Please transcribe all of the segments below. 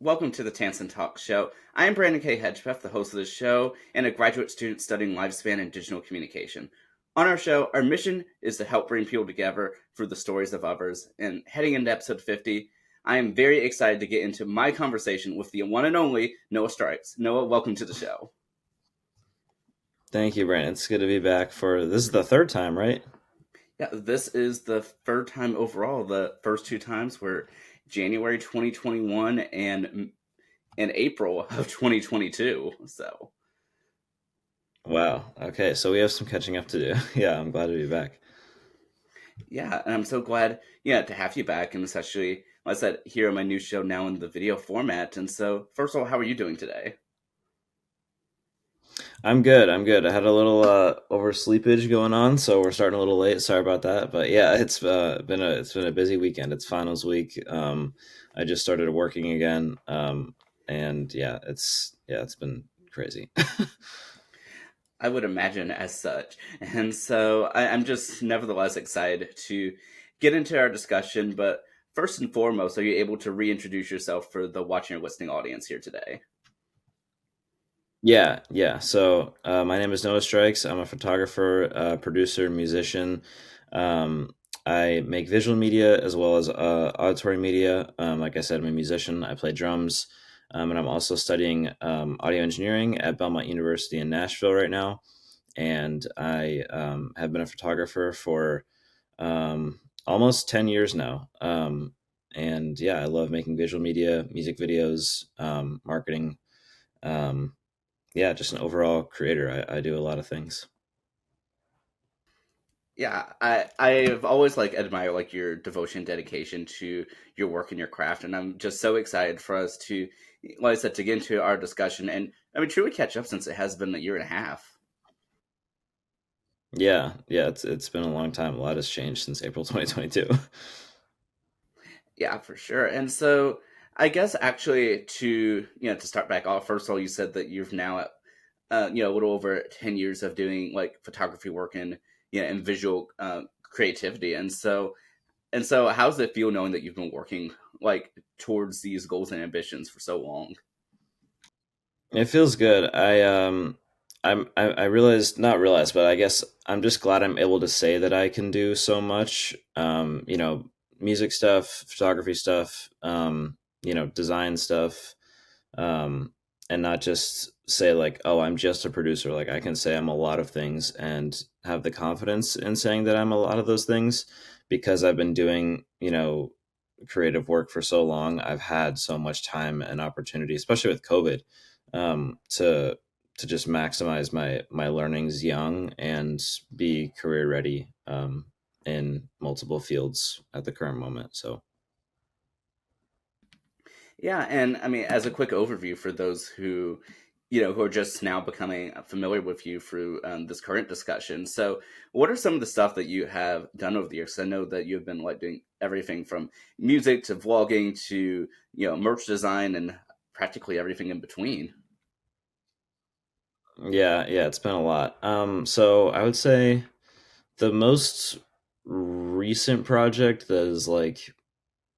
Welcome to the Tansson Talks show. I am Brandon K. Hedgepeth, the host of the show, and a graduate student studying lifespan and digital communication. On our show, our mission is to help bring people together through the stories of others. And heading into episode 50, I am very excited to get into my conversation with the one and only Noah Strykes. Noah, welcome to the show. Thank you, Brandon. It's good to be back this is the third time, right? Yeah, this is the third time overall. The first two times were January 2021 and April of 2022. So, wow. Okay, so we have some catching up to do. Yeah, I'm glad to be back. yeah, and I'm so glad, to have you back, and especially, like I said, here on my new show now in the video format. And so, first of all, how are you doing today? I'm good. I had a little oversleepage going on, so we're starting a little late. Sorry about that, but yeah, it's been a busy weekend. It's finals week. I just started working again, and it's been crazy. I would imagine as such. And so, I'm just nevertheless excited to get into our discussion. But first and foremost, are you able to reintroduce yourself for the watching or listening audience here today? Yeah. So my name is Noah Strykes. I'm a photographer, producer, musician. I make visual media as well as auditory media. Like I said, I'm a musician. I play drums, and I'm also studying audio engineering at Belmont University in Nashville right now. And I have been a photographer for almost 10 years now. And yeah, I love making visual media, music videos, marketing. Um, yeah, just an overall creator. I do a lot of things. Yeah, I've always admired your devotion and dedication to your work and your craft, and I'm just so excited for us to, like I said, to get into our discussion and I mean truly catch up since it has been a year and a half. Yeah, it's been a long time. A lot has changed since April 2022. Yeah, for sure. And so I guess actually to start back off, first of all, you said that you've now a little over 10 years of doing photography work and and visual creativity. And so how does it feel knowing that you've been working towards these goals and ambitions for so long? It feels good. I realized, not realized, but I guess I'm just glad I'm able to say that I can do so much. Music stuff, photography stuff, design stuff, and not just say like, oh, I'm just a producer. Like I can say I'm a lot of things and have the confidence in saying that I'm a lot of those things because I've been doing, creative work for so long. I've had so much time and opportunity, especially with COVID, to just maximize my learnings young and be career ready in multiple fields at the current moment. So Yeah, and I mean, as a quick overview for those who are just now becoming familiar with you through this current discussion. So, what are some of the stuff that you have done over the years? 'Cause I know that you've been doing everything from music to vlogging to merch design and practically everything in between. yeah, it's been a lot. So I would say the most recent project that is like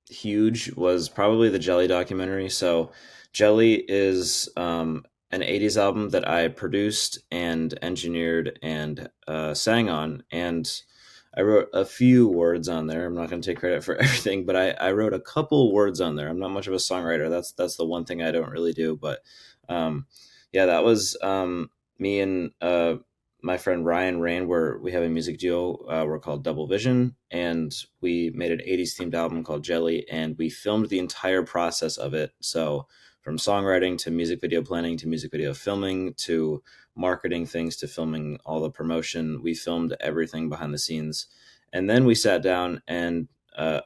huge was probably the Jelly documentary. So Jelly is an 80s album that I produced and engineered and sang on. And I wrote a few words on there. I'm not going to take credit for everything, but I wrote a couple words on there. I'm not much of a songwriter. That's the one thing I don't really do. But um, yeah, that was me and my friend Ryan Rane, where we have a music duo. We're called Double Vision, and we made an 80s themed album called Jelly, and we filmed the entire process of it. So from songwriting to music video planning to music video filming to marketing things to filming all the promotion, we filmed everything behind the scenes. And then we sat down and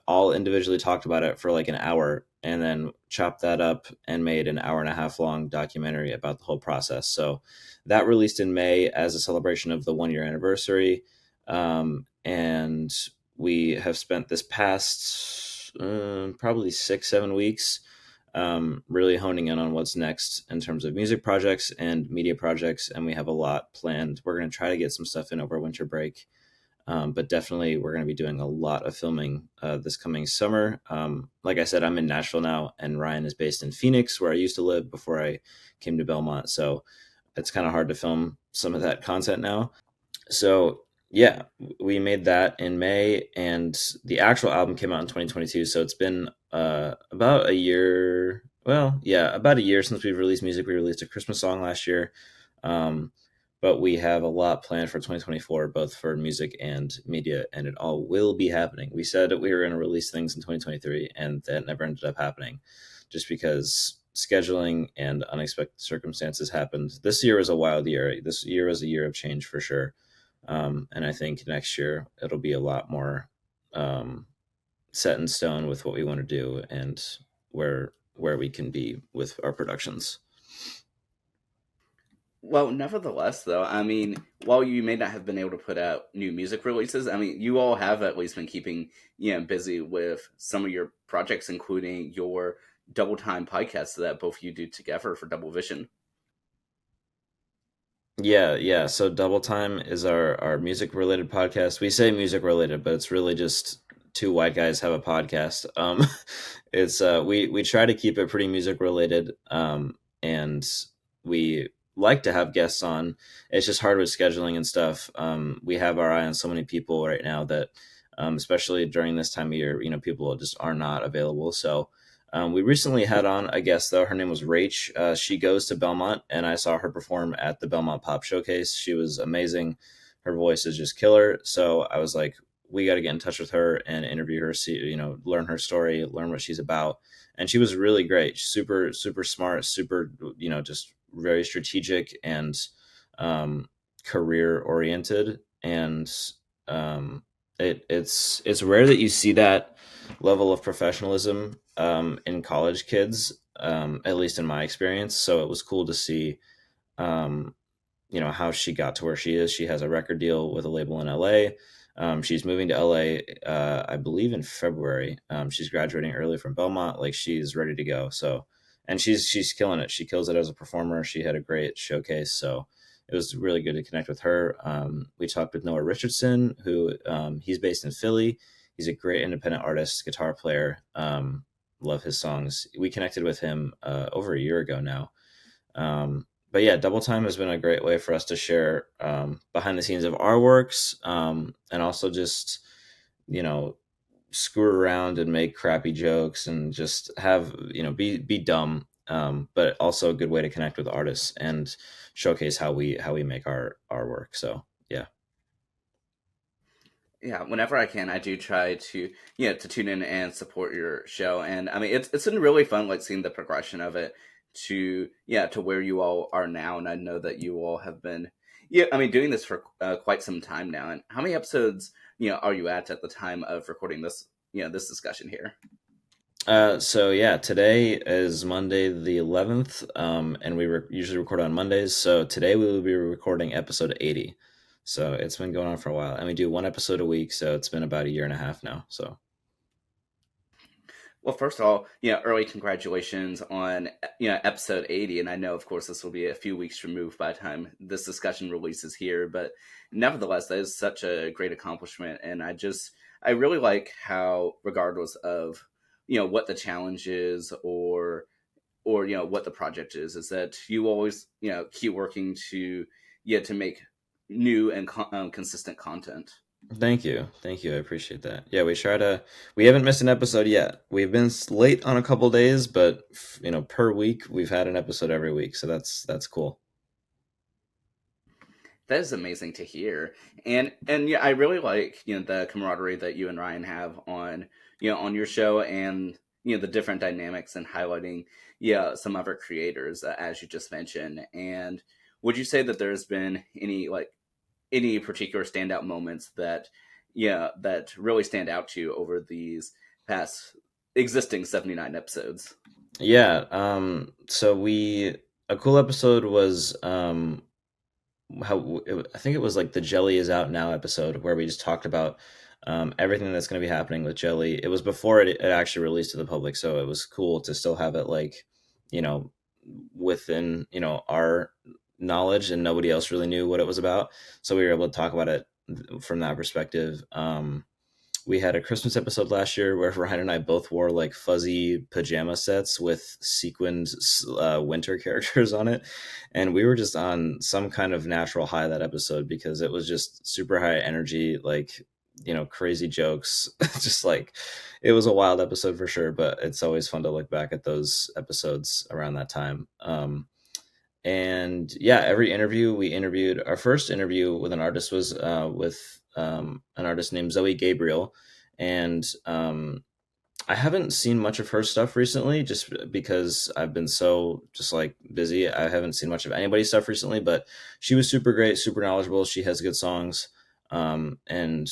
all individually talked about it for like an hour and then chopped that up and made an hour and a half long documentary about the whole process. So that released in May as a celebration of the 1 year anniversary. And we have spent this past probably 6, 7 weeks really honing in on what's next in terms of music projects and media projects. And we have a lot planned. We're going to try to get some stuff in over winter break. But definitely, we're going to be doing a lot of filming this coming summer. Like I said, I'm in Nashville now, and Ryan is based in Phoenix, where I used to live before I came to Belmont. So it's kind of hard to film some of that content now. So yeah, we made that in May, and the actual album came out in 2022. So it's been about a year. Well, yeah, about a year since we've released music. We released a Christmas song last year, um, but we have a lot planned for 2024, both for music and media, and it all will be happening. We said that we were going to release things in 2023, and that never ended up happening, just because scheduling and unexpected circumstances happened. This year was a wild year. This year was a year of change for sure. And I think next year it'll be a lot more set in stone with what we want to do and where we can be with our productions. Well, nevertheless, though, I mean, while you may not have been able to put out new music releases, I mean, you all have at least been keeping, busy with some of your projects, including your Double Time podcast that both you do together for Double Vision. Yeah, yeah. So Double Time is our music related podcast. We say music related, but it's really just two white guys have a podcast. It's we try to keep it pretty music related, and we like to have guests on. It's just hard with scheduling and stuff. We have our eye on so many people right now that, especially during this time of year, people just are not available. So we recently had on a guest, though. Her name was Rach. She goes to Belmont, and I saw her perform at the Belmont Pop Showcase. She was amazing. Her voice is just killer. So I was like, we got to get in touch with her and interview her, see, learn her story, learn what she's about. And she was really great. Super, super smart, super, just very strategic and career oriented. And it's rare that you see that level of professionalism in college kids, at least in my experience. So it was cool to see, how she got to where she is. She has a record deal with a label in LA. She's moving to LA, I believe, in February. She's graduating early from Belmont. Like, she's ready to go. So, and she's killing it. She kills it as a performer. She had a great showcase. So it was really good to connect with her. We talked with Noah Richardson, who he's based in Philly. He's a great independent artist, guitar player. Love his songs. We connected with him over a year ago now. But yeah, Double Time has been a great way for us to share behind the scenes of our works, and also just, screw around and make crappy jokes and just have, be dumb, but also a good way to connect with artists and showcase how we make our work. So yeah. Yeah, whenever I can, I do try to to tune in and support your show, and I mean it's been really fun, like seeing the progression of it to where you all are now, and I know that you all have been I mean doing this for quite some time now. And how many episodes are you at the time of recording this this discussion here? So yeah, today is Monday the 11th, and we usually record on Mondays. So today we will be recording episode 80. So it's been going on for a while, and we do one episode a week. So it's been about a year and a half now. So Well, first of all, early congratulations on episode 80, and I know, of course, this will be a few weeks removed by the time this discussion releases here, but nevertheless, that is such a great accomplishment, and I really like how, regardless of what the challenge is or what the project is that you always keep working to make new and consistent content. thank you. I appreciate that. Yeah, we haven't missed an episode yet. We've been late on a couple days, but per week we've had an episode every week. So that's cool. That is amazing to hear, and yeah, I really like the camaraderie that you and Ryan have on on your show, and the different dynamics and highlighting some other creators as you just mentioned. And would you say that there's been any particular standout moments that really stand out to you over these past existing 79 episodes? Yeah. So a cool episode was I think it was like the Jelly is out now episode, where we just talked about everything that's going to be happening with Jelly. It was before it actually released to the public, so it was cool to still have it you know within our knowledge, and nobody else really knew what it was about. So we were able to talk about it from that perspective. We had a Christmas episode last year where Ryan and I both wore like fuzzy pajama sets with sequined winter characters on it. And we were just on some kind of natural high that episode because it was just super high energy, like, crazy jokes. Just like it was a wild episode for sure, but it's always fun to look back at those episodes around that time. And yeah, every interview we interviewed, our first interview with an artist was with an artist named Zoe Gabriel. And I haven't seen much of her stuff recently just because I've been so just like busy. I haven't seen much of anybody's stuff recently, but she was super great, super knowledgeable. She has good songs. And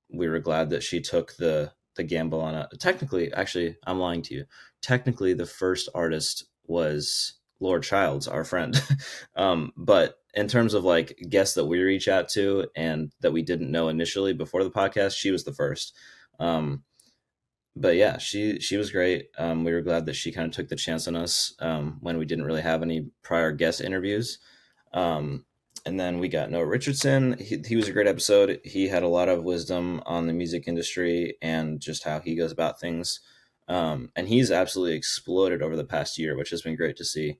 we were glad that she took the gamble on it. Technically, actually, I'm lying to you. Technically, the first artist was Lord Childs, our friend. But in terms of like guests that we reach out to and that we didn't know initially before the podcast, she was the first. But yeah, she was great. We were glad that she kind of took the chance on us when we didn't really have any prior guest interviews. And then we got Noah Richardson. He was a great episode. He had a lot of wisdom on the music industry and just how he goes about things. And he's absolutely exploded over the past year, which has been great to see.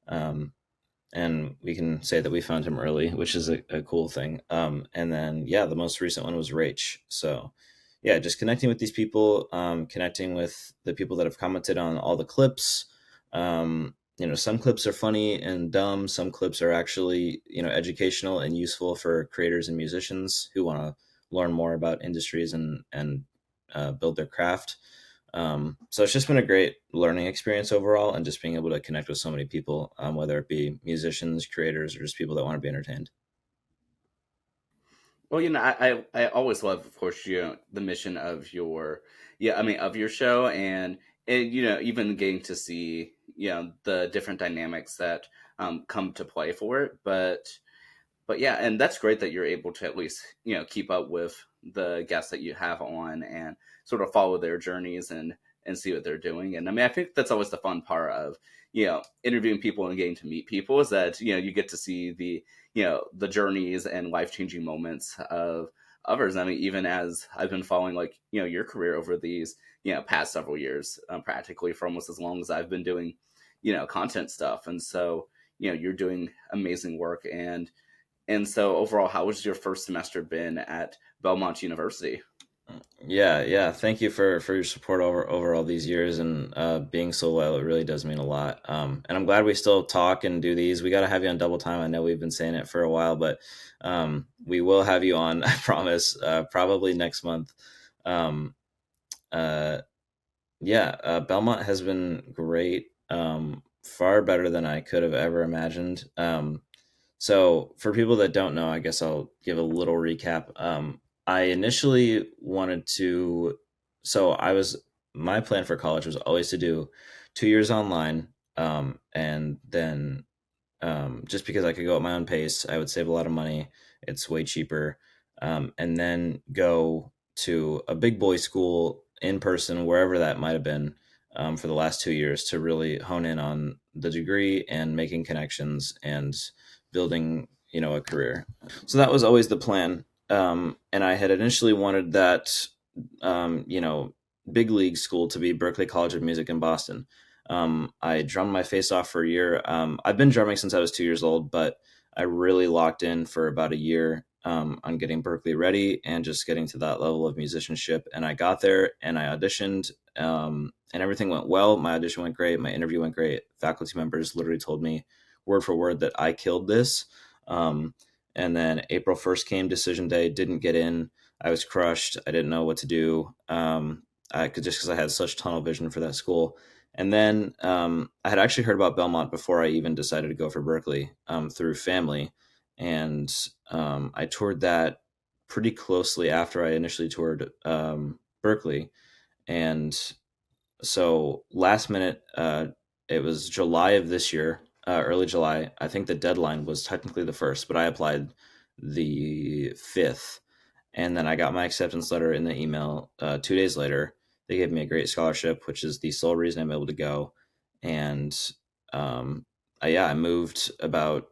And we can say that we found him early, which is a cool thing. And then, yeah, the most recent one was Rach. So, yeah, just connecting with these people, connecting with the people that have commented on all the clips. Some clips are funny and dumb. Some clips are actually, educational and useful for creators and musicians who want to learn more about industries and build their craft. So it's just been a great learning experience overall, and just being able to connect with so many people, whether it be musicians, creators, or just people that want to be entertained. Well, I always love, of course, the mission of of your show, and even getting to see, the different dynamics that come to play for it. But yeah, and that's great that you're able to at least, keep up with the guests that you have on and sort of follow their journeys and see what they're doing. And I mean, I think that's always the fun part of, interviewing people and getting to meet people, is that, you get to see the journeys and life-changing moments of others. I mean, even as I've been following, like, your career over these, past several years, practically for almost as long as I've been doing, content stuff. And so, you're doing amazing work. And so overall, how was your first semester been at Belmont University? Yeah. Thank you for your support over all these years and being so loyal. It really does mean a lot. And I'm glad we still talk and do these. We got to have you on double time. I know we've been saying it for a while, but we will have you on. I promise. Probably next month. Um, Belmont has been great. Far better than I could have ever imagined. So for people that don't know, I guess I'll give a little recap. I initially wanted to, so my plan for college was always to do 2 years online. And then just because I could go at my own pace, I would save a lot of money. It's way cheaper. And then go to a big boy school in person, wherever that might have been, for the last 2 years to really hone in on the degree and making connections and building, a career. So that was always the plan. And I had initially wanted that, big league school to be Berklee College of Music in Boston. I drummed my face off for a year. I've been drumming since I was 2 years old, but I really locked in for about a year on getting Berklee ready and just getting to that level of musicianship. And I got there and I auditioned, and everything went well. My audition went great. My interview went great. Faculty members literally told me word for word that I killed this. And then April 1st came, decision day, didn't get in. I was crushed. I didn't know what to do. Because I had such tunnel vision for that school. And then I had actually heard about Belmont before I even decided to go for Berklee, through family. And I toured that pretty closely after I initially toured Berklee. And so last minute, it was July of this year, early July. I think the deadline was technically the 1st, but I applied the 5th. And then I got my acceptance letter in the email 2 days later. They gave me a great scholarship, which is the sole reason I'm able to go. And I moved about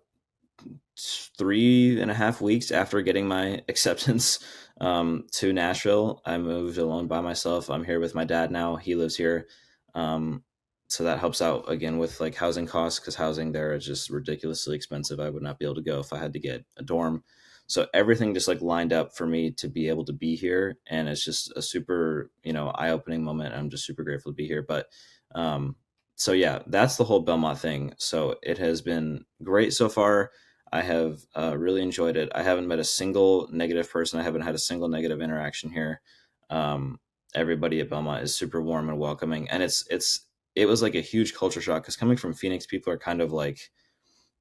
3.5 weeks after getting my acceptance to Nashville. I moved alone by myself. I'm here with my dad now. He lives here. Um, so that helps out again with like housing costs, because housing there is just ridiculously expensive. I would not be able to go if I had to get a dorm. So everything just like lined up for me to be able to be here. And it's just a super, eye-opening moment. I'm just super grateful to be here. But um, so yeah, that's the whole Belmont thing. So it has been great so far. I have really enjoyed it. I haven't met a single negative person. I haven't had a single negative interaction here. Um, Everybody at Belmont is super warm and welcoming, and it was like a huge culture shock, because coming from Phoenix, people are kind of like,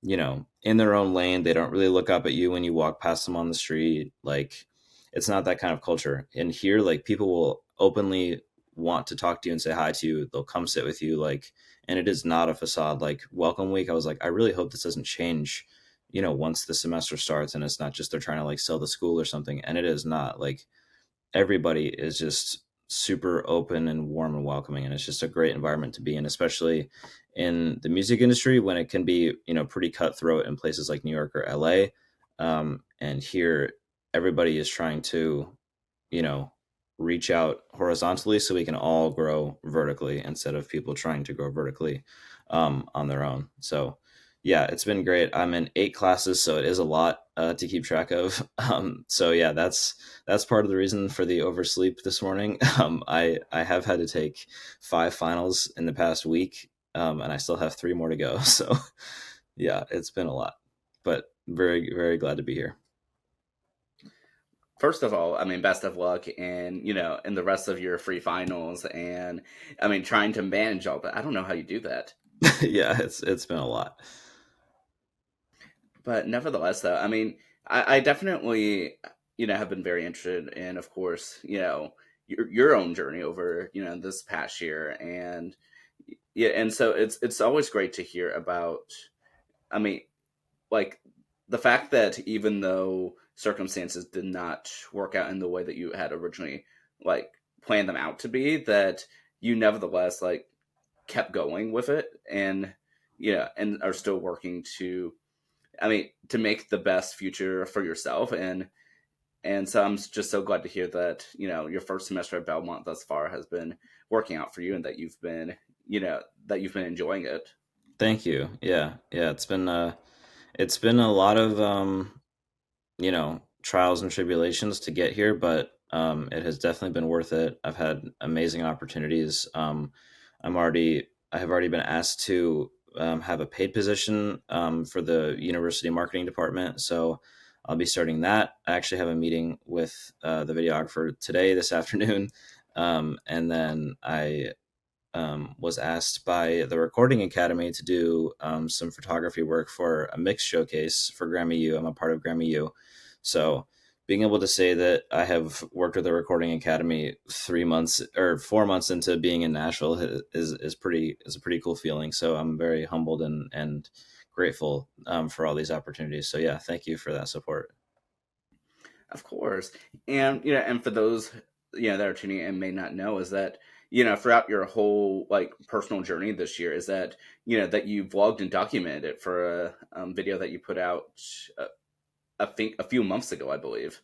in their own lane. They don't really look up at you when you walk past them on the street. Like, it's not that kind of culture. And here, like, people will openly want to talk to you and say hi to you. They'll come sit with you, like, and it is not a facade. Like, welcome week, I was like, I really hope this doesn't change, once the semester starts, and it's not just they're trying to like sell the school or something. And it is not. Like, everybody is just super open and warm and welcoming, and it's just a great environment to be in, especially in the music industry, when it can be pretty cutthroat in places like New York or LA. And here, everybody is trying to you know reach out horizontally, so we can all grow vertically, instead of people trying to grow vertically on their own. So yeah, it's been great. I'm in 8 classes, so it is a lot to keep track of. So yeah, that's part of the reason for the oversleep this morning. I have had to take 5 finals in the past week, and I still have 3 more to go. So yeah, it's been a lot, but very, very glad to be here. First of all, I mean, best of luck in the rest of your free finals, and I mean, trying to manage all that. I don't know how you do that. Yeah, it's been a lot. But nevertheless, though, I mean, I definitely, have been very interested in, of course, your own journey over, this past year, and yeah, and so it's always great to hear about. I mean, like the fact that even though circumstances did not work out in the way that you had originally like planned them out to be, that you nevertheless like kept going with it, and and are still working to, I mean, to make the best future for yourself. And so I'm just so glad to hear that, your first semester at Belmont thus far has been working out for you, and that you've been enjoying it. Thank you. Yeah, yeah, it's been a lot of trials and tribulations to get here, but it has definitely been worth it. I've had amazing opportunities. I have already been asked to have a paid position for the university marketing department, so I'll be starting that. I actually have a meeting with the videographer today, this afternoon, and then I was asked by the Recording Academy to do some photography work for a mix showcase for Grammy U. I'm a part of Grammy U. So being able to say that I have worked with the Recording Academy 3 months or 4 months into being in Nashville is a pretty cool feeling. So I'm very humbled and grateful for all these opportunities. So yeah, thank you for that support. Of course. And and for those that are tuning in and may not know, is that throughout your whole like personal journey this year, is that that you vlogged and documented it for a video that you put out, uh, I think a few months ago, I believe.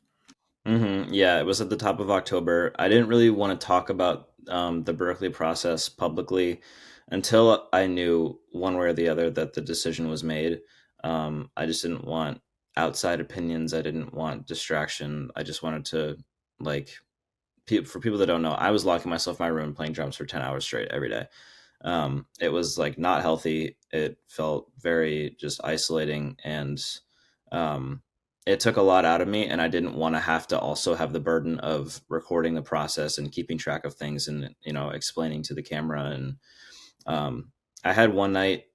Yeah, it was at the top of October. I didn't really want to talk about the Berkeley process publicly until I knew one way or the other that the decision was made. I just didn't want outside opinions. I didn't want distraction. I just wanted to, like, for people that don't know, I was locking myself in my room playing drums for 10 hours straight every day. It was like not healthy. It felt very just isolating, and um, it took a lot out of me. And I didn't want to have to also have the burden of recording the process and keeping track of things, and explaining to the camera. And um, I had one night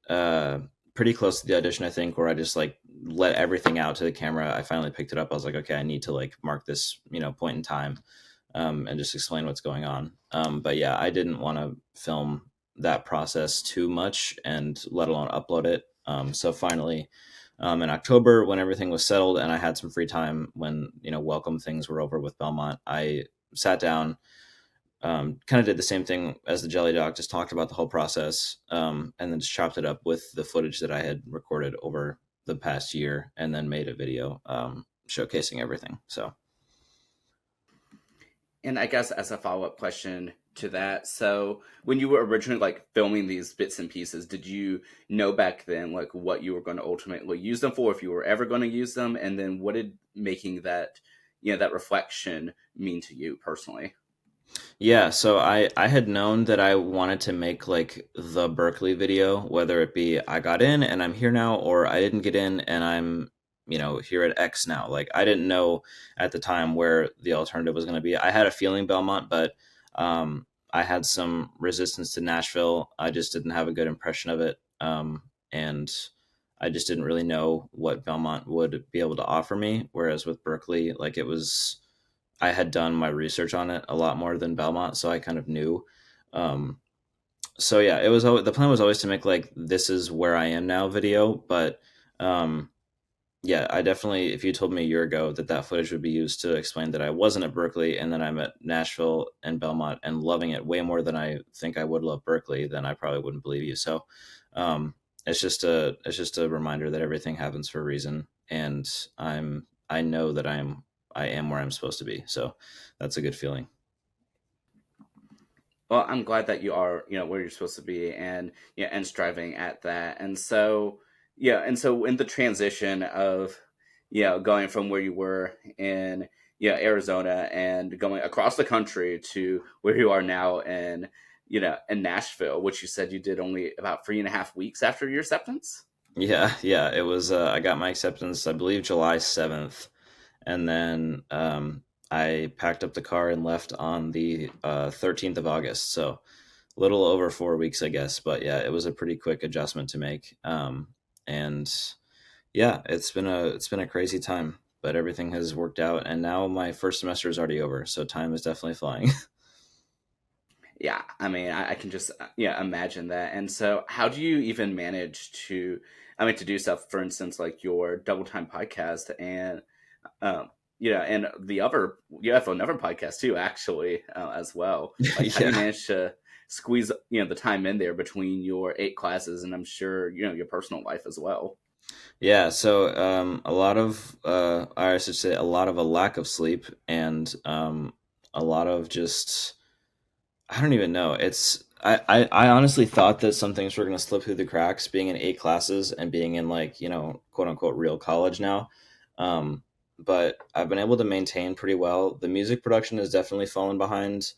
pretty close to the audition, I think, where I just like let everything out to the camera. I finally picked it up. I was like, okay, I need to like mark this point in time, and just explain what's going on. But yeah, I didn't want to film that process too much, and let alone upload it. So finally, in October, when everything was settled and I had some free time, when welcome things were over with Belmont, I sat down, kind of did the same thing as the Jelly Doc, just talked about the whole process, and then just chopped it up with the footage that I had recorded over the past year, and then made a video showcasing everything. So And I guess as a follow up question to that, so when you were originally like filming these bits and pieces, did you know back then like what you were going to ultimately use them for, if you were ever going to use them, and then what did making that that reflection mean to you personally? yeah, so I had known that I wanted to make like the Berkeley video, whether it be I got in and I'm here now, or I didn't get in and I'm, here at X now. Like I didn't know at the time where the alternative was going to be. I had a feeling Belmont, but I had some resistance to Nashville. I just didn't have a good impression of it, and I just didn't really know what Belmont would be able to offer me. Whereas with Berkeley, like it was, I had done my research on it a lot more than Belmont, so I kind of knew. Um, so yeah, it was always, the plan was always to make like this is where I am now video, but um, yeah, I definitely, if you told me a year ago that that footage would be used to explain that I wasn't at Berkeley and then I'm at Nashville and Belmont and loving it way more than I think I would love Berkeley, then I probably wouldn't believe you. So um, it's just a reminder that everything happens for a reason, and I know that I am where I'm supposed to be. So that's a good feeling. Well, I'm glad that you are, where you're supposed to be, and and striving at that. And so, and so in the transition of, going from where you were in, Arizona and going across the country to where you are now in, in Nashville, which you said you did only about 3.5 weeks after your acceptance. Yeah, yeah. It was. I got my acceptance, I believe, July 7th, and then I packed up the car and left on the 13th of August. So a little over 4 weeks, I guess. But yeah, it was a pretty quick adjustment to make. And yeah, it's been a crazy time, but everything has worked out, and now my first semester is already over, so time is definitely flying. Yeah, I mean, I can just imagine that. And so, how do you even manage to, to do stuff? For instance, like your double time podcast, and um, and the other you have another podcast too, actually, as well. Like, how do you Yeah. manage to squeeze the time in there between your 8 classes, and I'm sure your personal life as well? Yeah, so a lot of I should say a lot of a lack of sleep, and a lot of just I don't even know. I honestly thought that some things were going to slip through the cracks, being in 8 classes and being in like, quote unquote real college now. Um, but I've been able to maintain pretty well. The music production has definitely fallen behind.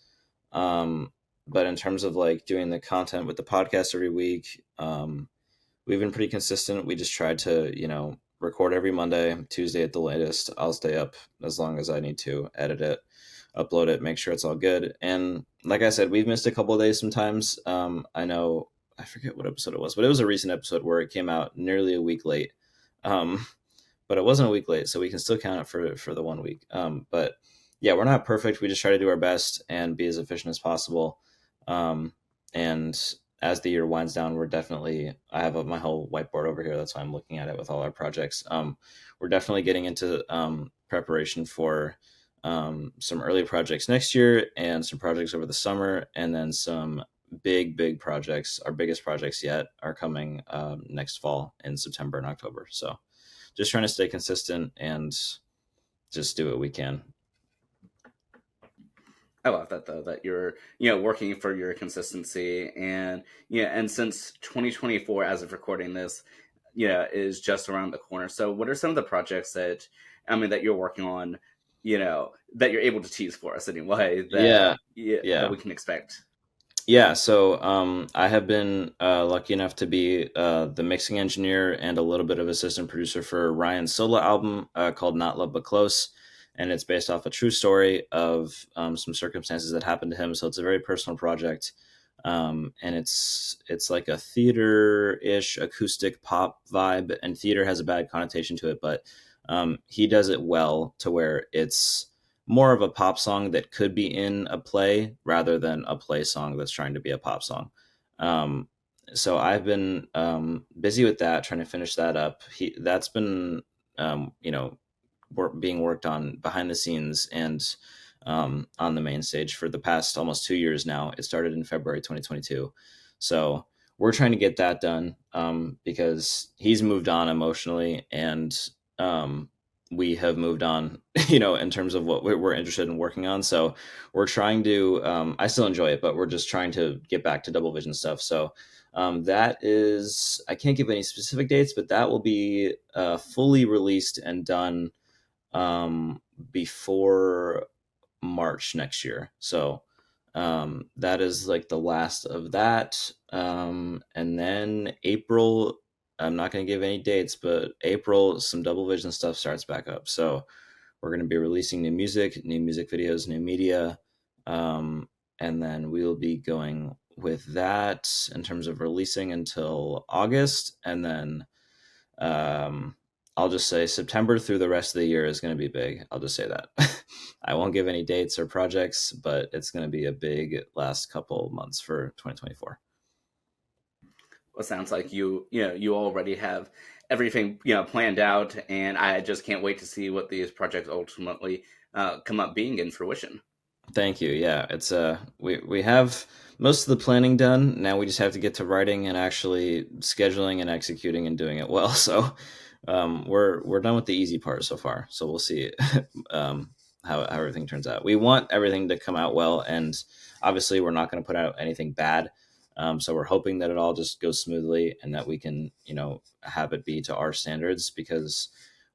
Um, but in terms of like doing the content with the podcast every week, we've been pretty consistent. We just tried to, record every Monday, Tuesday at the latest. I'll stay up as long as I need to, edit it, upload it, make sure it's all good. And like I said, we've missed a couple of days sometimes. I know, I forget what episode it was, but it was a recent episode where it came out nearly a week late. Um, but it wasn't a week late, so we can still count it for the 1 week. But yeah, we're not perfect. We just try to do our best and be as efficient as possible. And as the year winds down, we're definitely, I have my whole whiteboard over here. That's why I'm looking at it with all our projects. We're definitely getting into preparation for some early projects next year and some projects over the summer, and then some big projects. Our biggest projects yet are coming next fall in September and October. So just trying to stay consistent and just do what we can. I love that though, that you're working for your consistency. And and since 2024, as of recording this, is just around the corner. So what are some of the projects that that you're working on, that you're able to tease for us anyway, that Yeah, that yeah. we can expect? Yeah, so I have been lucky enough to be the mixing engineer and a little bit of assistant producer for Ryan's solo album called Not Love But Close. And it's based off a true story of some circumstances that happened to him. So it's a very personal project. And it's like a theater-ish acoustic pop vibe. And theater has a bad connotation to it, but he does it well to where it's more of a pop song that could be in a play rather than a play song that's trying to be a pop song. Um, so I've been busy with that, trying to finish that up. That's been, being worked on behind the scenes and on the main stage for the past almost 2 years now. It started in February 2022. So we're trying to get that done, because he's moved on emotionally, and um, we have moved on, in terms of what we're interested in working on. So we're trying to, I still enjoy it, but we're just trying to get back to double vision stuff. So that is, I can't give any specific dates, but that will be fully released and done before March next year. So that is like the last of that. And then April, I'm not going to give any dates, but April, some double vision stuff starts back up. So we're going to be releasing new music videos, new media. And then we'll be going with that in terms of releasing until August. And then I'll just say September through the rest of the year is going to be big. I'll just say that. I won't give any dates or projects, but it's going to be a big last couple months for 2024. Well, it sounds like you already have everything planned out, and I just can't wait to see what these projects ultimately come up being in fruition. Thank you. Yeah, it's we have most of the planning done. Now we just have to get to writing and actually scheduling and executing and doing it well. So we're done with the easy part so far. So we'll see how everything turns out. We want everything to come out well, and obviously we're not going to put out anything bad. So we're hoping that it all just goes smoothly and that we can have it be to our standards, because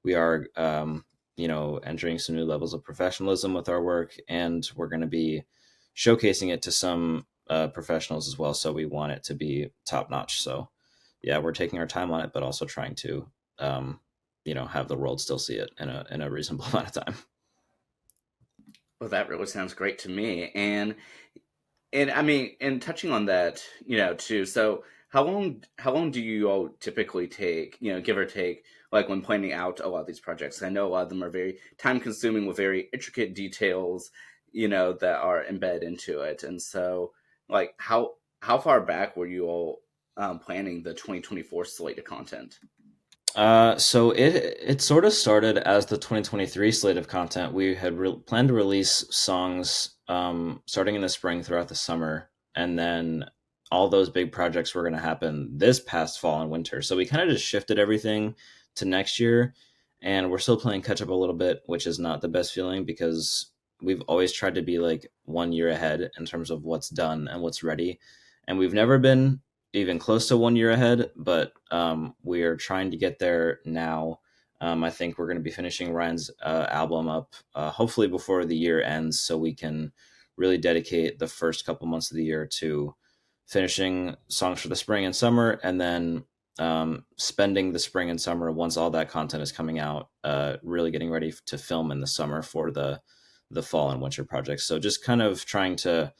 we are entering some new levels of professionalism with our work, and we're going to be showcasing it to some professionals as well. So we want it to be top notch. So yeah, we're taking our time on it, but also trying to, have the world still see it in a reasonable amount of time. Well, that really sounds great to me, and I mean, and touching on that, too. So how long do you all typically take, give or take, like when planning out a lot of these projects? I know a lot of them are very time consuming with very intricate details, that are embedded into it. And so, like, how far back were you all planning the 2024 slate of content? So it sort of started as the 2023 slate of content. We had planned to release songs starting in the spring throughout the summer, and then all those big projects were going to happen this past fall and winter. So we kind of just shifted everything to next year, and we're still playing catch up a little bit, which is not the best feeling, because we've always tried to be like 1 year ahead in terms of what's done and what's ready, and we've never been even close to 1 year ahead, but we are trying to get there now. I think we're going to be finishing Ryan's album up hopefully before the year ends, so we can really dedicate the first couple months of the year to finishing songs for the spring and summer, and then spending the spring and summer, once all that content is coming out, really getting ready to film in the summer for the fall and winter projects. So just kind of trying to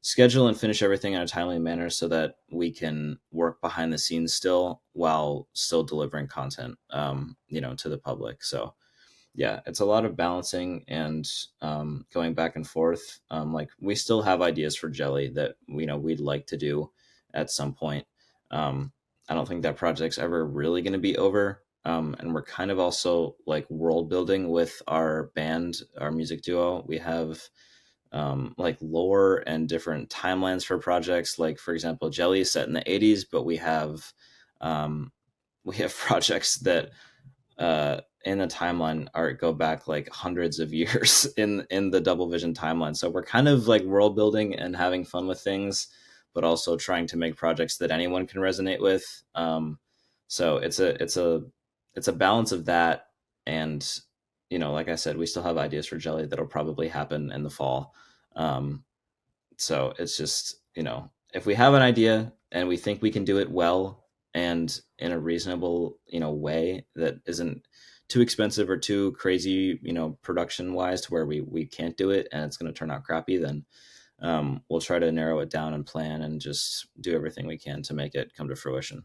schedule and finish everything in a timely manner so that we can work behind the scenes still while still delivering content, to the public. So yeah, it's a lot of balancing and going back and forth. Like, we still have ideas for Jelly that we'd like to do at some point. I don't think that project's ever really going to be over. And we're kind of also like world building with our band, our music duo. We have like lore and different timelines for projects. Like, for example, Jelly is set in the 80s, but we have projects that in the timeline go back like hundreds of years in the double vision timeline. So we're kind of like world building and having fun with things, but also trying to make projects that anyone can resonate with. So it's a balance of that. And like I said, we still have ideas for Jelly that'll probably happen in the fall. So it's just, if we have an idea and we think we can do it well and in a reasonable, way that isn't too expensive or too crazy, production wise, to where we can't do it and it's going to turn out crappy, then we'll try to narrow it down and plan and just do everything we can to make it come to fruition.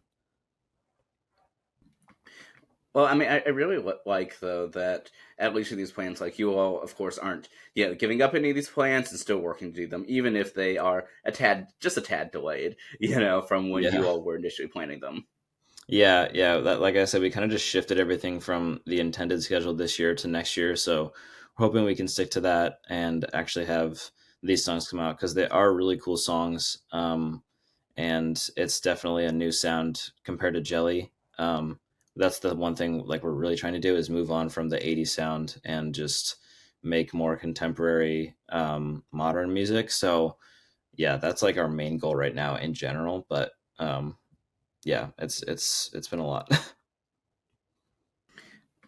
Well, I mean, I really like, though, that at least with these plans, like, you all, of course, aren't giving up any of these plans and still working to do them, even if they are just a tad delayed, from when you Yeah. all were initially planning them. Yeah. Like I said, we kind of just shifted everything from the intended schedule this year to next year. So we're hoping we can stick to that and actually have these songs come out, because they are really cool songs. and it's definitely a new sound compared to Jelly. That's the one thing like we're really trying to do is move on from the 80s sound and just make more contemporary modern music. So yeah, that's like our main goal right now in general. But yeah, it's been a lot.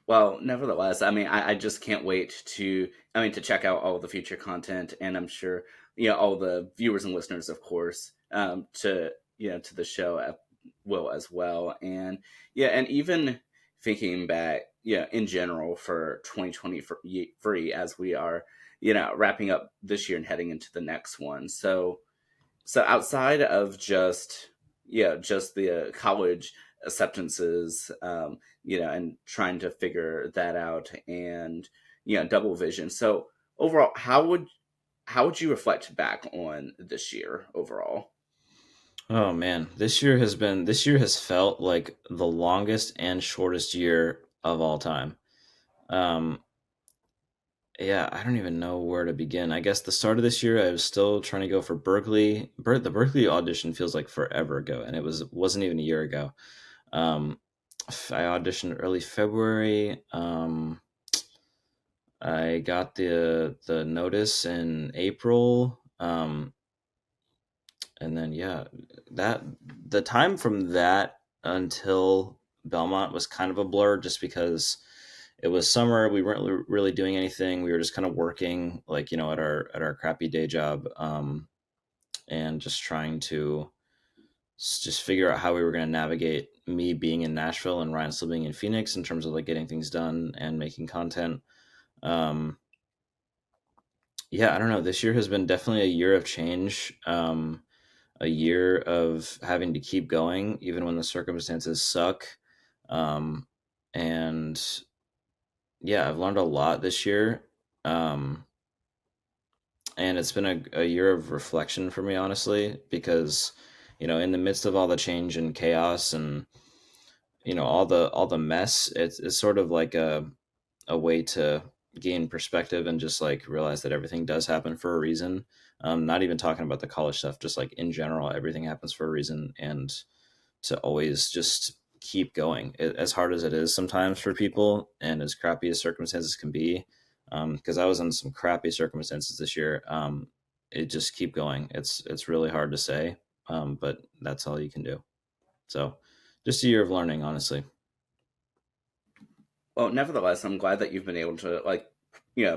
Well, nevertheless, I mean, I just can't wait to, I mean, to check out all the future content, and I'm sure, all the viewers and listeners, of course, to, to the show will as well. And yeah, and even thinking back, in general for 2023, as we are, wrapping up this year and heading into the next one. So outside of just just the college acceptances, and trying to figure that out, and double vision. So overall, how would you reflect back on this year overall? Oh man, this year has felt like the longest and shortest year of all time. Um, yeah, I don't even know where to begin. I guess the start of this year, I was still trying to go for Berkeley. The Berkeley audition feels like forever ago, and wasn't even a year ago. Um, I auditioned early February. I got the notice in April. And then yeah, that the time from that until Belmont was kind of a blur, just because it was summer. We weren't really doing anything. We were just kind of working, like at our crappy day job, and just trying to just figure out how we were going to navigate me being in Nashville and Ryan still being in Phoenix in terms of like getting things done and making content. Um, yeah, I don't know. This year has been definitely a year of change. A year of having to keep going even when the circumstances suck. Um, and yeah, I've learned a lot this year. Um, and it's been a year of reflection for me, honestly, because, in the midst of all the change and chaos and, all the mess, it's sort of like a way to gain perspective and just like realize that everything does happen for a reason. Not even talking about the college stuff, just like in general, everything happens for a reason, and to always just keep going, as hard as it is sometimes for people, and as crappy as circumstances can be. Because I was in some crappy circumstances this year. It just keep going. It's really hard to say, but that's all you can do. So, just a year of learning, honestly. Well, nevertheless, I'm glad that you've been able to, like,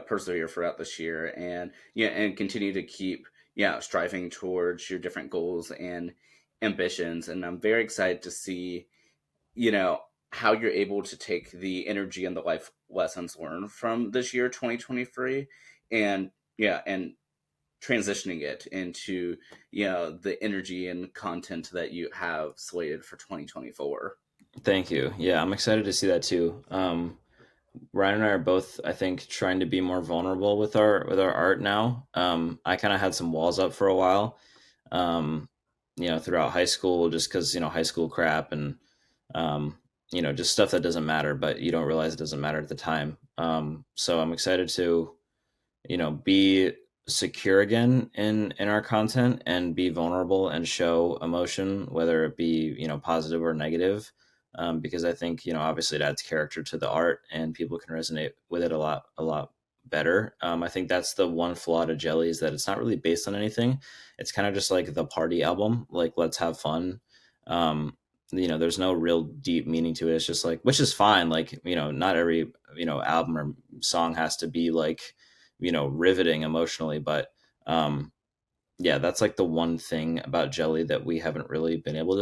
persevere throughout this year, and and continue to keep striving towards your different goals and ambitions. And I'm very excited to see you know how you're able to take the energy and the life lessons learned from this year 2023, and and transitioning it into the energy and content that you have slated for 2024. Thank you. Yeah, I'm excited to see that too. Ryan and I are both, I think, trying to be more vulnerable with our art now. I kind of had some walls up for a while, um, throughout high school, just because high school crap and um, just stuff that doesn't matter, but you don't realize it doesn't matter at the time. So I'm excited to be secure again in our content and be vulnerable and show emotion, whether it be positive or negative, because I think obviously it adds character to the art and people can resonate with it a lot better. I think that's the one flaw to Jelly, is that it's not really based on anything. It's kind of just like the party album, like let's have fun. um there's no real deep meaning to it. It's just like, which is fine, like not every album or song has to be like riveting emotionally, but um yeah, that's like the one thing about Jelly that we haven't really been able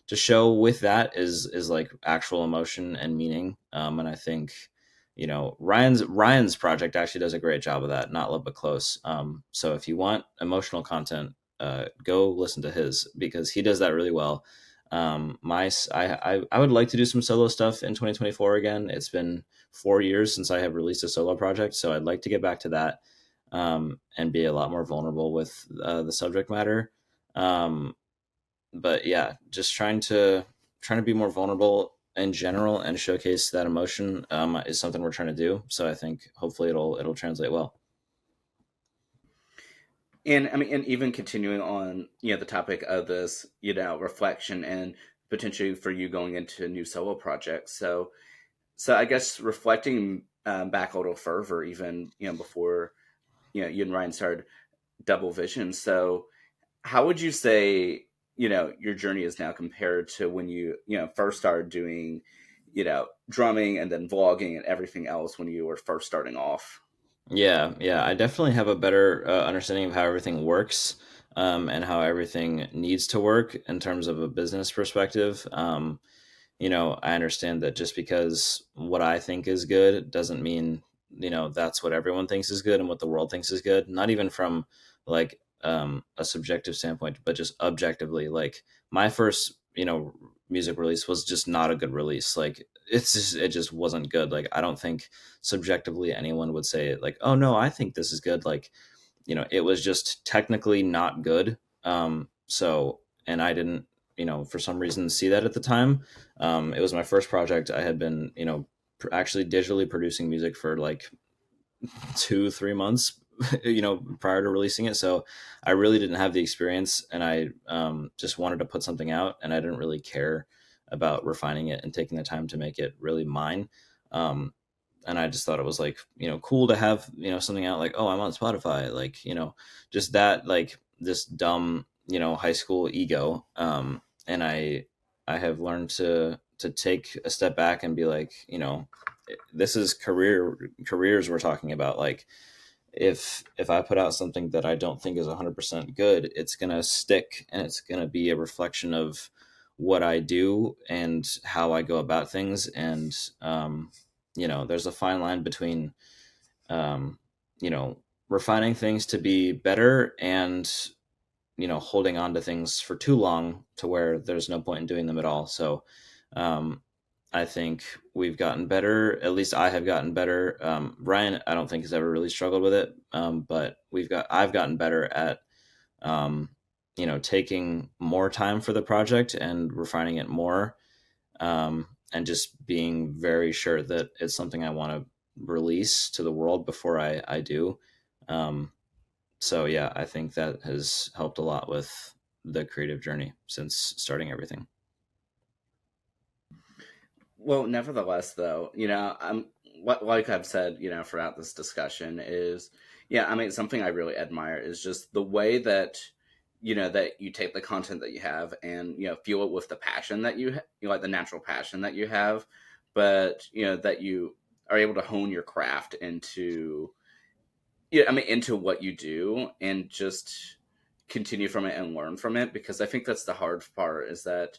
to show with that is like actual emotion and meaning. And I think Ryan's project actually does a great job of that, not Love But Close. So if you want emotional content, go listen to his, because he does that really well. I would like to do some solo stuff in 2024 again. It's been 4 years since I have released a solo project, so I'd like to get back to that, and be a lot more vulnerable with the subject matter. Um, but yeah, just trying to be more vulnerable in general and showcase that emotion, is something we're trying to do. So I think hopefully it'll translate well. And I mean, and even continuing on, the topic of this, reflection and potentially for you going into new solo projects. So I guess reflecting back a little further, even before you and Ryan started Double Vision. So how would you say your journey is now compared to when you first started doing drumming and then vlogging and everything else when you were first starting off? Yeah, I definitely have a better understanding of how everything works, and how everything needs to work in terms of a business perspective. I understand that just because what I think is good doesn't mean, that's what everyone thinks is good and what the world thinks is good. Not even from like a subjective standpoint, but just objectively. Like my first, music release was just not a good release. Like it just wasn't good. Like I don't think subjectively anyone would say like, oh no, I think this is good. Like, it was just technically not good. And I didn't, for some reason see that at the time. It was my first project. I had been, actually digitally producing music for like 2 3 months prior to releasing it, so I really didn't have the experience, and I just wanted to put something out, and I didn't really care about refining it and taking the time to make it really mine. Um, and I just thought it was like, cool to have, something out, like, oh, I'm on Spotify, like, just that, like, this dumb, high school ego. And I have learned to take a step back and be like, this is careers we're talking about. Like if I put out something that I don't think is 100% good, it's going to stick, and it's going to be a reflection of what I do and how I go about things. And there's a fine line between um, you know refining things to be better, and holding on to things for too long to where there's no point in doing them at all. So um, I think we've gotten better. At least I have gotten better. Ryan, I don't think has ever really struggled with it, but I've gotten better at um, taking more time for the project and refining it more, and just being very sure that it's something I want to release to the world before I do. Um, so yeah, I think that has helped a lot with the creative journey since starting everything. Well, nevertheless, though, I'm like I've said, throughout this discussion is, yeah, I mean, something I really admire is just the way that, that you take the content that you have and fuel it with the passion that like the natural passion that you have, but that you are able to hone your craft into, I mean, into what you do and just continue from it and learn from it, because I think that's the hard part is that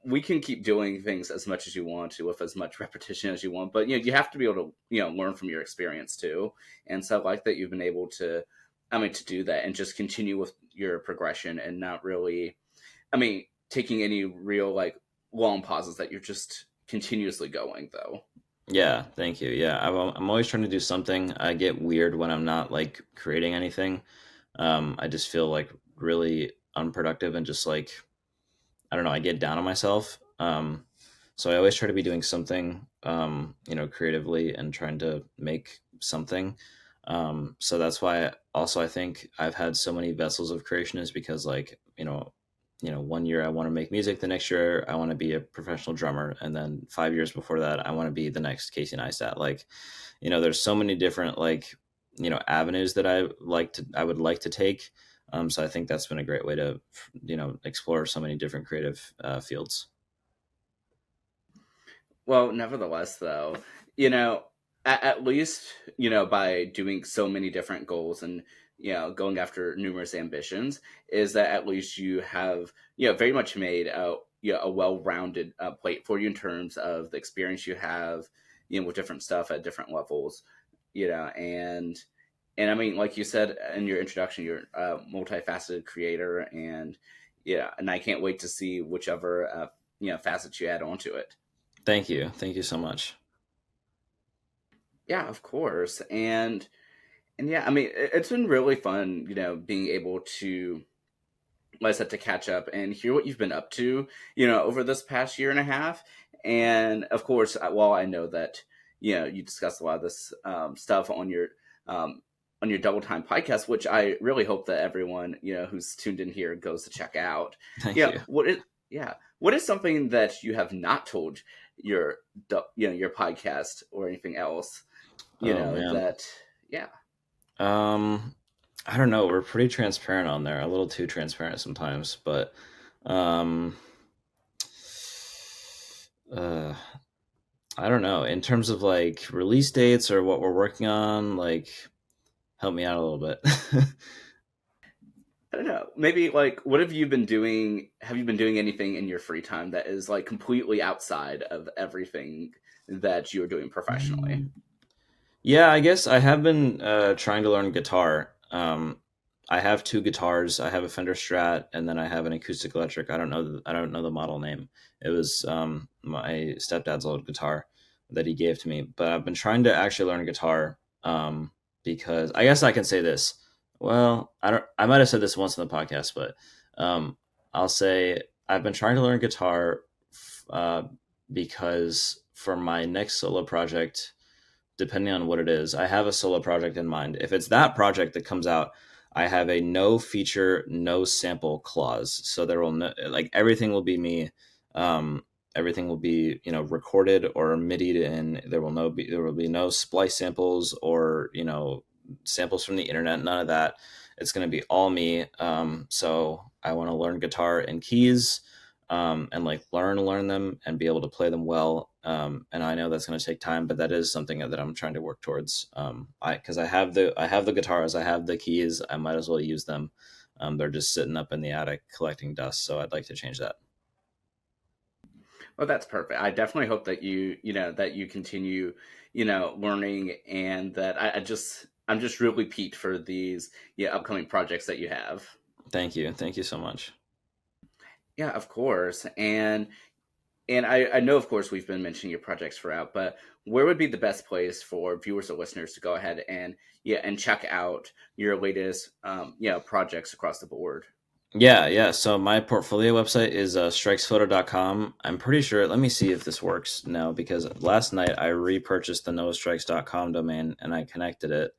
we can keep doing things as much as you want to with as much repetition as you want, but you have to be able to learn from your experience too. And so I like that you've been able to, I mean, to do that and just continue with your progression and not really, I mean, taking any real like long pauses, that you're just continuously going though. Yeah, thank you. Yeah, I'm always trying to do something. I get weird when I'm not like creating anything. I just feel like really unproductive and just like, I don't know, I get down on myself. So I always try to be doing something, creatively, and trying to make something. So that's why also I think I've had so many vessels of creation, is because like, one year I want to make music, the next year I want to be a professional drummer, and then 5 years before that I want to be the next Casey Neistat. Like, there's so many different like, avenues that I would like to take. So I think that's been a great way to, explore so many different creative fields. Well, nevertheless, though, you know, at least, by doing so many different goals and, going after numerous ambitions, is that at least you have, very much made a well rounded plate for you in terms of the experience you have, with different stuff at different levels, and I mean, like you said in your introduction, you're a multifaceted creator, and yeah, and I can't wait to see whichever, facets you add onto it. Thank you so much. Yeah, of course. And yeah, I mean, it's been really fun, being able to, like I said, to catch up and hear what you've been up to, over this past year and a half. And of course, while I know that, you discussed a lot of this stuff on your, um, on your Double Time podcast, which I really hope that everyone who's tuned in here goes to check out. Thank Yeah, you. what is something that you have not told your your podcast or anything else? Oh man. That yeah. Um, I don't know. We're pretty transparent on there. A little too transparent sometimes, but um, uh, I don't know. In terms of like release dates or what we're working on, like help me out a little bit. I don't know. Maybe like what have you been doing? Have you been doing anything in your free time that is like completely outside of everything that you're doing professionally? Yeah, I guess I have been trying to learn guitar. I have two guitars. I have a Fender Strat, and then I have an acoustic electric. I don't know the model name. It was my stepdad's old guitar that he gave to me. But I've been trying to actually learn guitar because I guess I can say this. Well, I don't. I might have said this once in the podcast, but um, I'll say I've been trying to learn guitar uh, because for my next solo project, depending on what it is. I have a solo project in mind. If it's that project that comes out, I have a no feature, no sample clause. So there will no, like everything will be me. Um, Everything will be recorded or MIDI'd in. There will be no splice samples or samples from the internet. None of that. It's going to be all me. So I want to learn guitar and keys. And like learn them and be able to play them well. And I know that's going to take time, but that is something that I'm trying to work towards. Because I have the guitars, I have the keys, I might as well use them. They're just sitting up in the attic collecting dust, so I'd like to change that. Well, that's perfect. I definitely hope that that you continue, learning, and that I'm just really piqued for these upcoming projects that you have. Thank you so much. Yeah, of course. And I know, of course, we've been mentioning your projects throughout, but where would be the best place for viewers or listeners to go ahead and check out your latest projects across the board? Yeah. So my portfolio website is strikesphoto.com. I'm pretty sure. Let me see if this works now because last night I repurchased the noahstrykes.com domain and I connected it.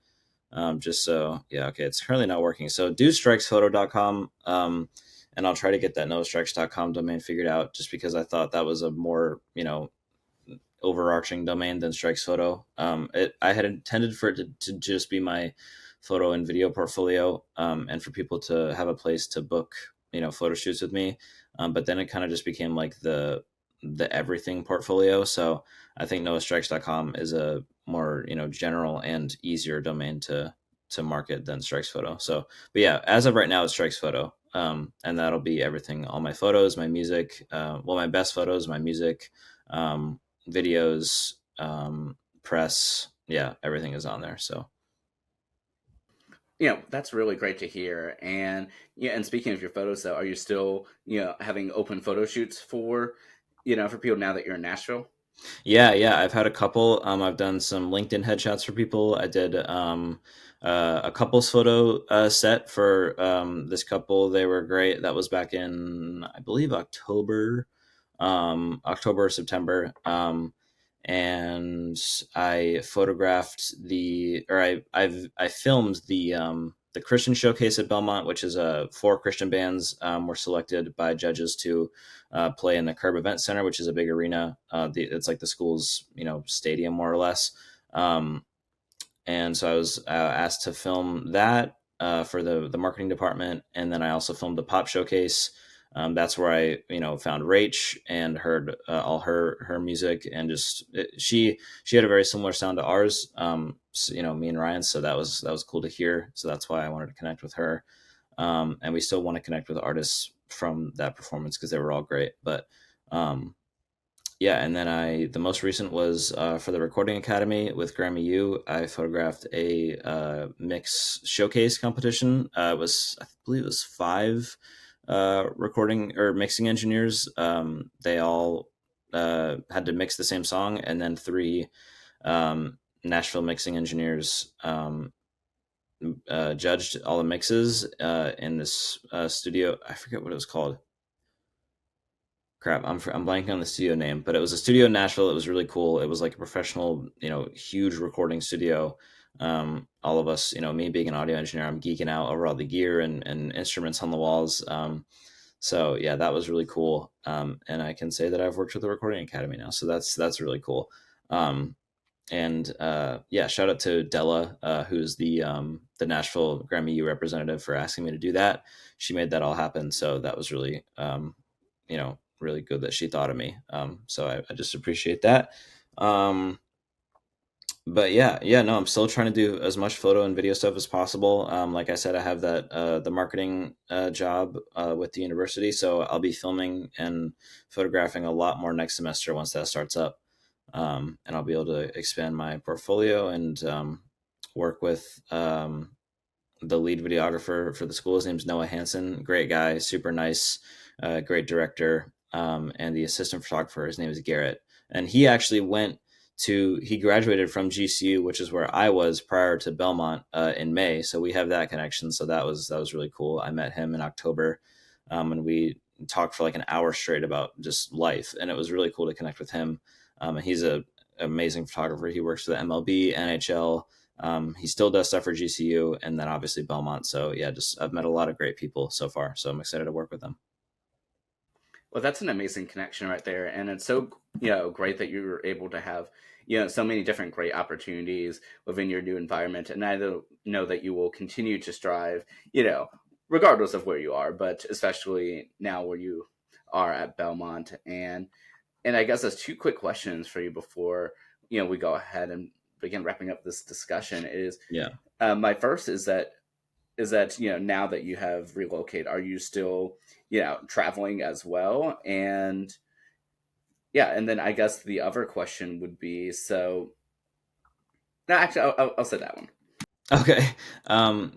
Just so, yeah, okay, it's currently not working. So do strikesphoto.com, and I'll try to get that nostrikes.com domain figured out just because I thought that was a more, overarching domain than Strikes Photo. I had intended for it to just be my photo and video portfolio, and for people to have a place to book, photo shoots with me. But then it kind of just became like the everything portfolio. So I think noahstrikes.com is a more, general and easier domain to market than Strikes Photo. So, but yeah, as of right now, it's Strikes Photo. And that'll be everything, all my photos, my music, my best photos, my music, videos, press. Yeah, everything is on there. So, That's really great to hear. And and speaking of your photos, though, are you still having open photo shoots for for people now that you're in Nashville? yeah, I've had a couple. I've done some LinkedIn headshots for people. I did a couples photo set for this couple. They were great. That was back in, I believe, October or September. And I photographed I filmed the Christian showcase at Belmont, which is four Christian bands were selected by judges to play in the Curb Event Center, which is a big arena. It's like the school's stadium more or less. And so I was asked to film that for the marketing department, and then I also filmed the pop showcase. That's where I found Rach and heard all her music, and she had a very similar sound to ours. So, me and Ryan, so that was cool to hear. So that's why I wanted to connect with her, and we still want to connect with artists from that performance because they were all great. But yeah, and then the most recent was for the Recording Academy with Grammy U. I photographed a mix showcase competition. I believe it was five recording or mixing engineers. They all had to mix the same song, and then three Nashville mixing engineers judged all the mixes in this studio. I forget what it was called. Crap, I'm blanking on the studio name, but it was a studio in Nashville. It was really cool. It was like a professional, huge recording studio. All of us, me being an audio engineer, I'm geeking out over all the gear and instruments on the walls. So yeah, that was really cool. And I can say that I've worked with the Recording Academy now, so that's really cool. And yeah, shout out to Della, who's the Nashville Grammy U representative, for asking me to do that. She made that all happen, so that was really really good that she thought of me. So I just appreciate that. But yeah, no, I'm still trying to do as much photo and video stuff as possible. Like I said, I have that the marketing job with the university, so I'll be filming and photographing a lot more next semester once that starts up. And I'll be able to expand my portfolio and work with the lead videographer for the school. His name's Noah Hansen. Great guy, super nice, great director. And the assistant photographer, his name is Garrett. And he actually he graduated from GCU, which is where I was prior to Belmont, in May. So we have that connection. So that was really cool. I met him in October, and we talked for like an hour straight about just life. And it was really cool to connect with him. And he's an amazing photographer. He works for the MLB, NHL. He still does stuff for GCU, and then obviously Belmont. So yeah, I've met a lot of great people so far. So I'm excited to work with them. Well, that's an amazing connection right there, and it's so great that you were able to have so many different great opportunities within your new environment. And I know that you will continue to strive, regardless of where you are, but especially now where you are at Belmont. And I guess there's two quick questions for you before we go ahead and begin wrapping up this discussion. My first is that now that you have relocated, are you still traveling as well? And and then I guess the other question would be, no, actually I'll say that one. Okay.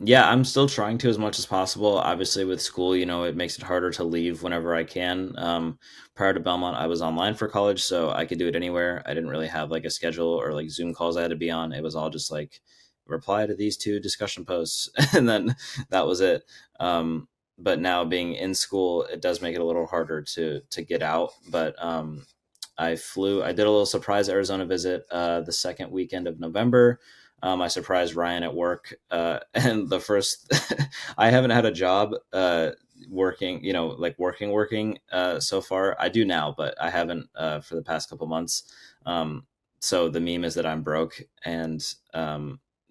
Yeah, I'm still trying to as much as possible. Obviously with school, it makes it harder to leave whenever I can. Prior to Belmont, I was online for college, so I could do it anywhere. I didn't really have like a schedule or like Zoom calls I had to be on. It was all just like reply to these 2 discussion posts and then that was it. But now being in school, it does make it a little harder to get out. But I did a little surprise Arizona visit the second weekend of November. I surprised Ryan at work, and the first, I haven't had a job working, working so far. I do now, but I haven't for the past couple months. So the meme is that I'm broke, and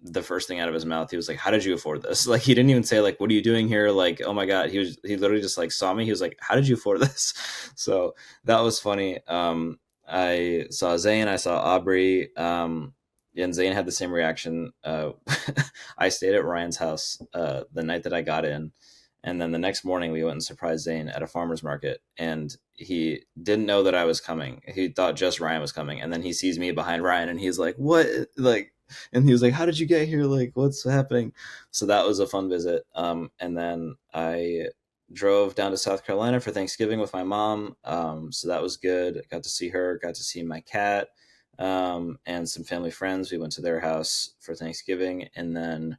the first thing out of his mouth, he was like, "How did you afford this?" Like, he didn't even say like, "What are you doing here?" Like, oh my God, he literally just like saw me. He was like, "How did you afford this?" So that was funny. I saw Zane, I saw Aubrey, and Zane had the same reaction. I stayed at Ryan's house the night that I got in, and then the next morning we went and surprised Zane at a farmer's market, and he didn't know that I was coming. He thought just Ryan was coming, and then he sees me behind Ryan, and he's like, "What?" Like, and he was like, "How did you get here? Like, what's happening?" So that was a fun visit. And then I drove down to South Carolina for Thanksgiving with my mom. So that was good. I got to see her, got to see my cat, and some family friends. We went to their house for Thanksgiving. And then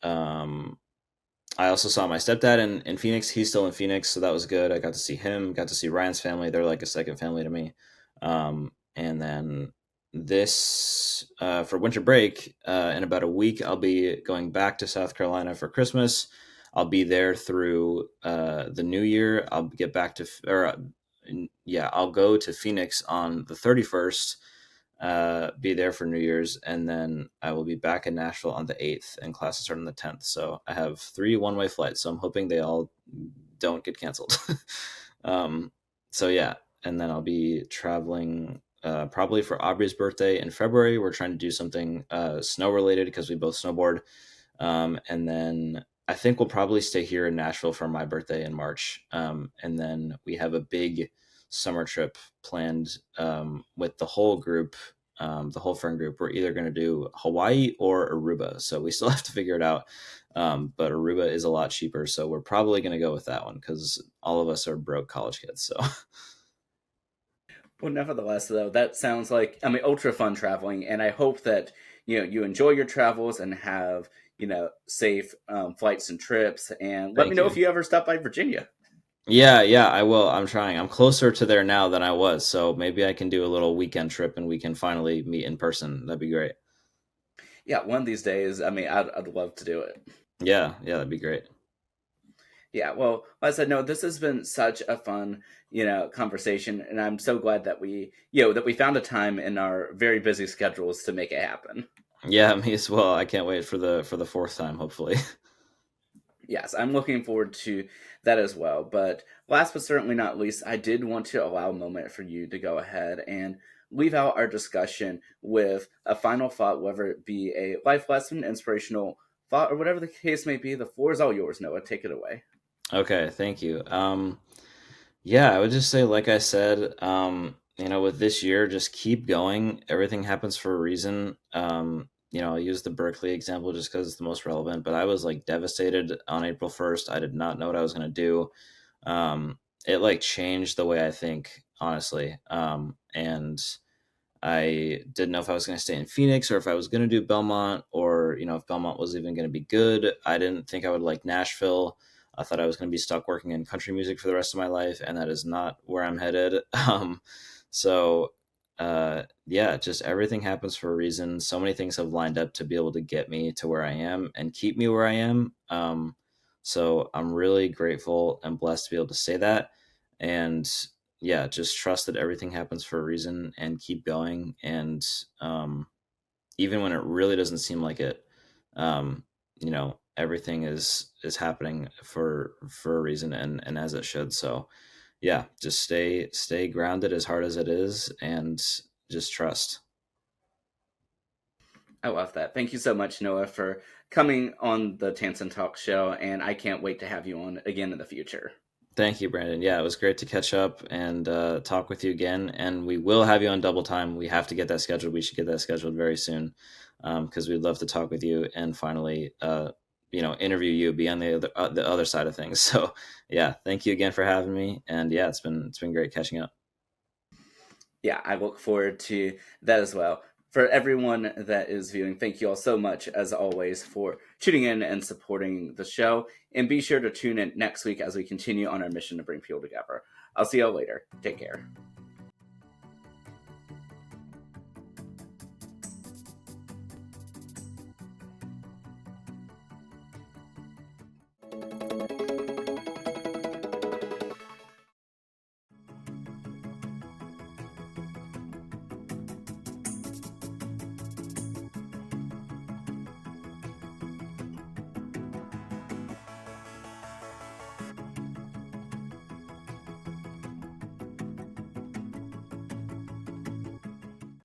I also saw my stepdad in Phoenix. He's still in Phoenix, so that was good. I got to see him, got to see Ryan's family. They're like a second family to me. And then for winter break, in about a week, I'll be going back to South Carolina for Christmas. I'll be there through the new year. I'll get back I'll go to Phoenix on the 31st, be there for New Year's, and then I will be back in Nashville on the 8th, and classes start on the 10th. So I have 3 one-way flights, so I'm hoping they all don't get canceled. So yeah, and then I'll be traveling probably for Aubrey's birthday in February. We're trying to do something snow related because we both snowboard. And then I think we'll probably stay here in Nashville for my birthday in March. And then we have a big summer trip planned with the whole group, the whole friend group. We're either going to do Hawaii or Aruba. So we still have to figure it out. But Aruba is a lot cheaper. So we're probably going to go with that one because all of us are broke college kids. So. Well, nevertheless, though, that sounds like, ultra fun traveling. And I hope that, you enjoy your travels and have, safe flights and trips. And let me know if you ever stop by Virginia. Yeah, I will. I'm trying. I'm closer to there now than I was. So maybe I can do a little weekend trip and we can finally meet in person. That'd be great. Yeah, one of these days, I mean, I'd love to do it. Yeah, that'd be great. Yeah, well, like I said, no, this has been such a fun, conversation, and I'm so glad that we found a time in our very busy schedules to make it happen. Yeah, me as well. I can't wait for the fourth time, hopefully. Yes, I'm looking forward to that as well. But last but certainly not least, I did want to allow a moment for you to go ahead and leave out our discussion with a final thought, whether it be a life lesson, inspirational thought, or whatever the case may be. The floor is all yours, Noah. Take it away. Okay, thank you. Yeah, I would just say, like I said, with this year, just keep going. Everything happens for a reason. I'll use the Berkeley example just because it's the most relevant, but I was like devastated on April 1st. I did not know what I was going to do. It like changed the way I think, honestly. And I didn't know if I was going to stay in Phoenix or if I was going to do Belmont, or, if Belmont was even going to be good. I didn't think I would like Nashville. I thought I was going to be stuck working in country music for the rest of my life, and that is not where I'm headed. So, yeah, just everything happens for a reason. So many things have lined up to be able to get me to where I am and keep me where I am. So I'm really grateful and blessed to be able to say that. And yeah, just trust that everything happens for a reason and keep going. And even when it really doesn't seem like it, everything is happening for a reason, and as it should. So yeah, just stay grounded as hard as it is, and just trust. I love that. Thank you so much, Noah, for coming on the Tansson Talks show, and I can't wait to have you on again in the future. Thank you, Brandon. Yeah, it was great to catch up and talk with you again. And we will have you on double time. We have to get that scheduled. We should get that scheduled very soon, because we'd love to talk with you and finally, interview you, be on the other side of things. So, yeah, thank you again for having me. And yeah, it's been great catching up. Yeah, I look forward to that as well. For everyone that is viewing, thank you all so much, as always, for tuning in and supporting the show. And be sure to tune in next week as we continue on our mission to bring people together. I'll see y'all later. Take care.